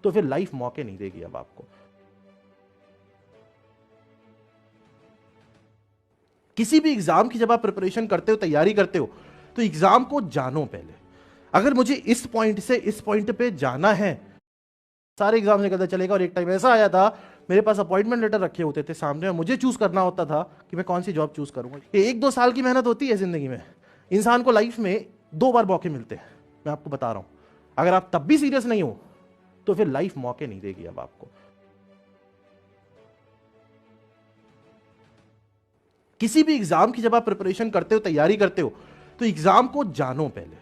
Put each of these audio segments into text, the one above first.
तो फिर लाइफ मौके नहीं देगी अब आपको। किसी भी एग्जाम की जब आप प्रिपरेशन करते हो, तैयारी करते हो, तो एग्जाम को जानो पहले। अगर मुझे इस पॉइंट से इस पॉइंट पे जाना है, सारे एग्जाम निकलता चलेगा। और एक टाइम ऐसा आया था, मेरे पास अपॉइंटमेंट लेटर रखे होते थे सामने, मुझे चूज करना होता था कि मैं कौन सी जॉब चूज करूंगा। ये 1-2 साल की मेहनत होती है जिंदगी में। इंसान को लाइफ में 2 बार मौके मिलते हैं, मैं आपको बता रहा हूं। अगर आप तब भी सीरियस नहीं हो तो फिर लाइफ मौके नहीं देगी अब आपको। किसी भी एग्जाम की जब आप प्रिपरेशन करते हो, तैयारी करते हो, तो एग्जाम को जानो पहले।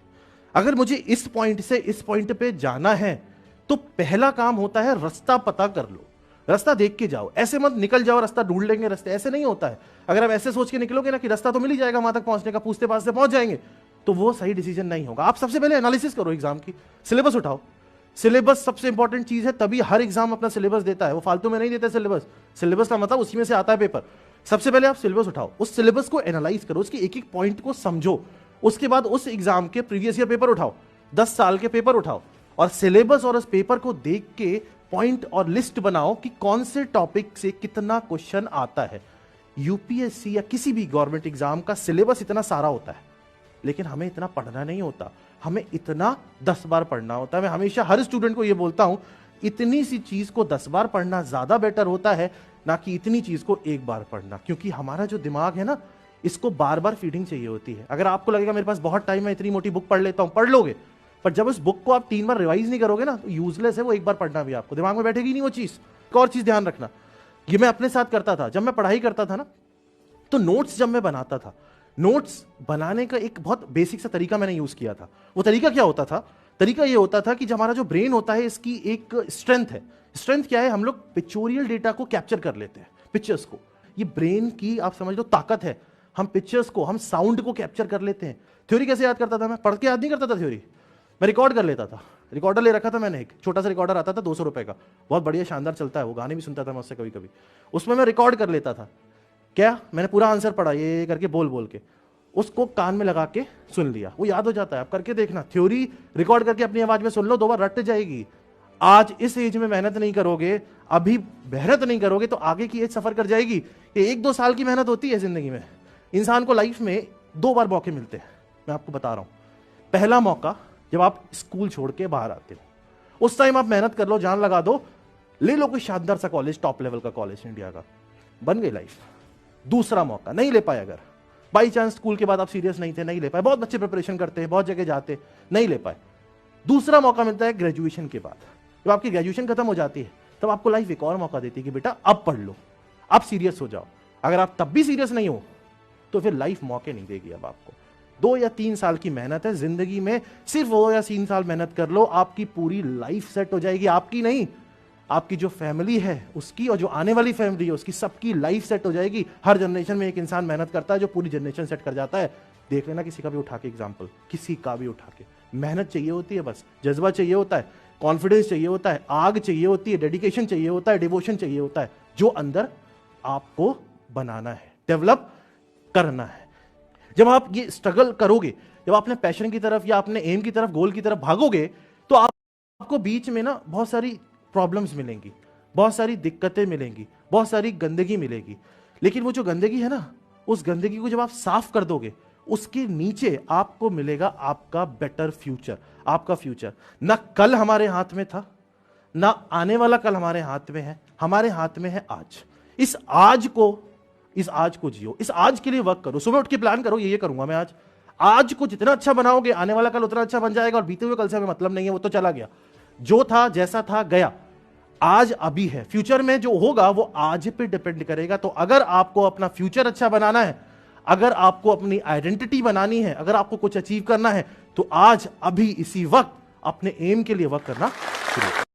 अगर मुझे इस पॉइंट से इस पॉइंट पे जाना है, तो पहला काम होता है रास्ता पता कर लो। रास्ता देख के जाओ, ऐसे मत निकल जाओ रास्ता ढूंढ लेंगे रास्ते, ऐसे नहीं होता है। अगर आप ऐसे सोच के निकलोगे ना कि रास्ता तो मिल ही जाएगा वहां तक पहुंचने का, पूछते पास से पहुंच जाएंगे, तो वो सही डिसीजन नहीं होगा। आप सबसे पहले एनालिसिस करो एग्जाम की, सिलेबस उठाओ। सिलेबस सबसे इंपॉर्टेंट चीज है, तभी हर एग्जाम अपना सिलेबस देता है, वो फालतू में नहीं देता सिलेबस। सिलेबस का मतलब उसी में से आता है पेपर। सबसे पहले आप सिलेबस उठाओ, उस सिलेबस को एनालाइज करो, उसके एक एक पॉइंट को समझो। उसके बाद उस एग्जाम के प्रीवियस ईयर पेपर उठाओ, 10 साल के पेपर उठाओ, और सिलेबस और उस पेपर को देख के पॉइंट और लिस्ट बनाओ कि कौन से टॉपिक से कितना क्वेश्चन आता है। यूपीएससी या किसी भी गवर्नमेंट एग्जाम का सिलेबस इतना सारा होता है, लेकिन हमें इतना पढ़ना नहीं होता, हमें इतना 10 बार पढ़ना होता है। मैं हमेशा हर स्टूडेंट को यह बोलता हूं, इतनी सी चीज को 10 बार पढ़ना ज्यादा बेटर होता है, ना कि इतनी चीज को एक बार पढ़ना। क्योंकि हमारा जो दिमाग है ना, इसको बार बार फीडिंग चाहिए होती है। अगर आपको लगेगा मेरे पास बहुत टाइम है, इतनी मोटी बुक पढ़ लेता हूं, पढ़ लोगे, पर जब उस बुक को आप 3 बार रिवाइज नहीं करोगे ना, तो यूजलेस है वो एक बार पढ़ना भी, आपको दिमाग में बैठेगी नहीं वो चीज। एक और चीज ध्यान रखना, ये मैं अपने साथ करता था। जब मैं पढ़ाई करता था ना, तो नोट्स जब मैं बनाता था, नोट्स बनाने का एक बहुत बेसिक सा तरीका मैंने यूज किया था। वो तरीका क्या होता था? तरीका ये होता था कि जो हमारा जो ब्रेन होता है, इसकी एक स्ट्रेंथ है। स्ट्रेंथ क्या है? हम लोग पिक्चोरियल डेटा को कैप्चर कर लेते हैं, पिक्चर्स को। ये ब्रेन की आप समझ लो ताकत है। हम पिक्चर्स को, हम साउंड को कैप्चर कर लेते हैं। थ्योरी कैसे याद करता था मैं? पढ़ के याद नहीं करता था थ्योरी, मैं रिकॉर्ड कर लेता था। रिकॉर्डर ले रखा था मैंने, एक छोटा सा रिकॉर्डर आता था 200 रुपए का, बहुत बढ़िया शानदार चलता है वो, गाने भी सुनता था मैं उससे कभी कभी। उसमें मैं रिकॉर्ड कर लेता था। क्या मैंने पूरा आंसर पढ़ा ये करके बोल बोल के, उसको कान में लगा के सुन लिया, वो याद हो जाता है। आप करके देखना, थ्योरी रिकॉर्ड करके अपनी आवाज में सुन लो, 2 बार रट जाएगी। आज इस एज में मेहनत नहीं करोगे, अभी मेहनत नहीं करोगे, तो आगे की एज सफर कर जाएगी। ये 1-2 साल की मेहनत होती है जिंदगी में। इंसान को लाइफ में 2 बार मौके मिलते हैं, मैं आपको बता रहा हूं। पहला मौका जब आप स्कूल छोड़ के बाहर आते हो, उस टाइम आप मेहनत कर लो, जान लगा दो, ले लो कोई शानदार सा कॉलेज, टॉप लेवल का कॉलेज इंडिया का, बन गई लाइफ। दूसरा मौका नहीं ले पाए, अगर बाई चांस स्कूल के बाद आप सीरियस नहीं थे, नहीं ले पाए, बहुत बच्चे प्रिपरेशन करते हैं, बहुत जगह जाते, नहीं ले पाए, दूसरा मौका मिलता है ग्रेजुएशन के बाद। जब आपकी ग्रेजुएशन खत्म हो जाती है, तब आपको लाइफ एक और मौका देती है कि बेटा अब पढ़ लो, अब सीरियस हो जाओ। अगर आप तब भी सीरियस नहीं हो, तो फिर लाइफ मौके नहीं देगी अब आपको। 2 या 3 साल की मेहनत है जिंदगी में, सिर्फ 2 या 3 साल मेहनत कर लो, आपकी पूरी लाइफ सेट हो जाएगी। आपकी नहीं, आपकी जो फैमिली है उसकी, और जो आने वाली फैमिली है उसकी, सबकी लाइफ सेट हो जाएगी। हर जनरेशन में एक इंसान मेहनत करता है जो पूरी जनरेशन सेट कर जाता है। देख लेना किसी का भी उठा के एग्जाम्पल, किसी का भी उठा के। मेहनत चाहिए होती है, बस जज्बा चाहिए होता है, कॉन्फिडेंस चाहिए होता है, आग चाहिए होती है, डेडिकेशन चाहिए होता है, डिवोशन चाहिए होता है, जो अंदर आपको बनाना है, डेवलप करना है। जब आप ये स्ट्रगल करोगे, जब आप अपने पैशन की तरफ या अपने एम की तरफ, गोल की तरफ भागोगे, तो आपको बीच में ना बहुत सारी प्रॉब्लम्स मिलेंगी, बहुत सारी दिक्कतें मिलेंगी, बहुत सारी गंदगी मिलेगी। लेकिन वो जो गंदगी है ना, उस गंदगी को जब आप साफ कर दोगे, उसके नीचे आपको मिलेगा आपका बेटर फ्यूचर। आपका फ्यूचर ना कल हमारे हाथ में था, ना आने वाला कल हमारे हाथ में है, हमारे हाथ में है आज। इस आज को जियो, इस आज के लिए वर्क करो। सुबह उठ के प्लान करो, ये करूंगा मैं आज को जितना अच्छा बनाओगे, आने वाला कल उतना अच्छा बन जाएगा। और बीते हुए कल से हमें मतलब नहीं है, वो तो चला गया, जो था जैसा था गया। आज अभी है, फ्यूचर में जो होगा वो आज पे डिपेंड करेगा। तो अगर आपको अपना फ्यूचर अच्छा बनाना है, अगर आपको अपनी आइडेंटिटी बनानी है, अगर आपको कुछ अचीव करना है, तो आज अभी इसी वक्त अपने एम के लिए वर्क करना शुरू करें।